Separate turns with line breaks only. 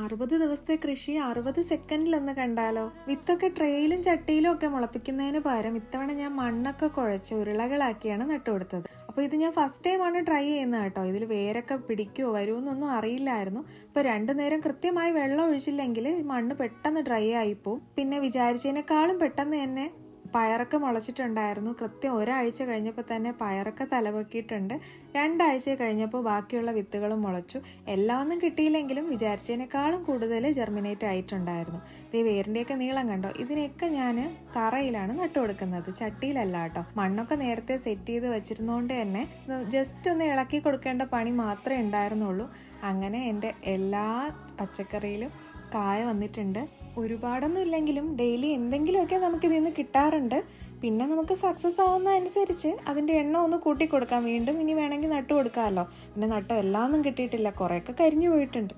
60 ദിവസത്തെ കൃഷി 60 സെക്കൻഡിലൊന്ന് കണ്ടാലോ. വിത്തൊക്കെ ട്രേയിലും ചട്ടിയിലും ഒക്കെ മുളപ്പിക്കുന്നതിന് പകരം ഇത്തവണ ഞാൻ മണ്ണൊക്കെ കുഴച്ച് ഉരുളകളാക്കിയാണ് നട്ടുകൊടുത്തത്. അപ്പോൾ ഇത് ഞാൻ ഫസ്റ്റ് ടൈമാണ് ട്രൈ ചെയ്യുന്നത് കേട്ടോ. ഇതിൽ വേരൊക്കെ പിടിക്കുമോ വരുമെന്നൊന്നും അറിയില്ലായിരുന്നു. ഇപ്പോൾ 2 നേരം കൃത്യമായി വെള്ളം ഒഴിച്ചില്ലെങ്കിൽ മണ്ണ് പെട്ടെന്ന് ഡ്രൈ ആയിപ്പോവും. പിന്നെ വിചാരിച്ചതിനേക്കാളും പെട്ടെന്ന് തന്നെ പയറൊക്കെ മുളച്ചിട്ടുണ്ടായിരുന്നു. കൃത്യം ഒരാഴ്ച കഴിഞ്ഞപ്പോൾ തന്നെ പയറൊക്കെ തലപൊക്കിയിട്ടുണ്ട്. 2 ആഴ്ച കഴിഞ്ഞപ്പോൾ ബാക്കിയുള്ള വിത്തുകളും മുളച്ചു. എല്ലാം ഒന്നും കിട്ടിയില്ലെങ്കിലും വിചാരിച്ചതിനേക്കാളും കൂടുതൽ ജെർമിനേറ്റ് ആയിട്ടുണ്ടായിരുന്നു. ഈ വേരിൻ്റെയൊക്കെ നീളം കണ്ടോ. ഇതിനെയൊക്കെ ഞാൻ തറയിലാണ് നട്ടുകൊടുക്കുന്നത്, ചട്ടിയിലല്ല കേട്ടോ. മണ്ണൊക്കെ നേരത്തെ സെറ്റ് ചെയ്ത് വെച്ചിരുന്നതുകൊണ്ട് തന്നെ ജസ്റ്റ് ഒന്ന് ഇളക്കി കൊടുക്കേണ്ട പണി മാത്രമേ ഉണ്ടായിരുന്നുള്ളൂ. അങ്ങനെ എൻ്റെ എല്ലാ പച്ചക്കറിയിലും കായ വന്നിട്ടുണ്ട്. ഒരുപാടൊന്നും ഇല്ലെങ്കിലും ഡെയിലി എന്തെങ്കിലുമൊക്കെ നമുക്കിതിൽ നിന്ന് കിട്ടാറുണ്ട്. പിന്നെ നമുക്ക് സക്സസ് ആവുന്ന അനുസരിച്ച് അതിൻ്റെ എണ്ണം ഒന്ന് കൂട്ടി കൊടുക്കാം. വീണ്ടും ഇനി വേണമെങ്കിൽ നട്ടു കൊടുക്കാമല്ലോ. പിന്നെ നട്ട എല്ലാം ഒന്നും കിട്ടിയിട്ടില്ല, കുറേയൊക്കെ കരിഞ്ഞു പോയിട്ടുണ്ട്.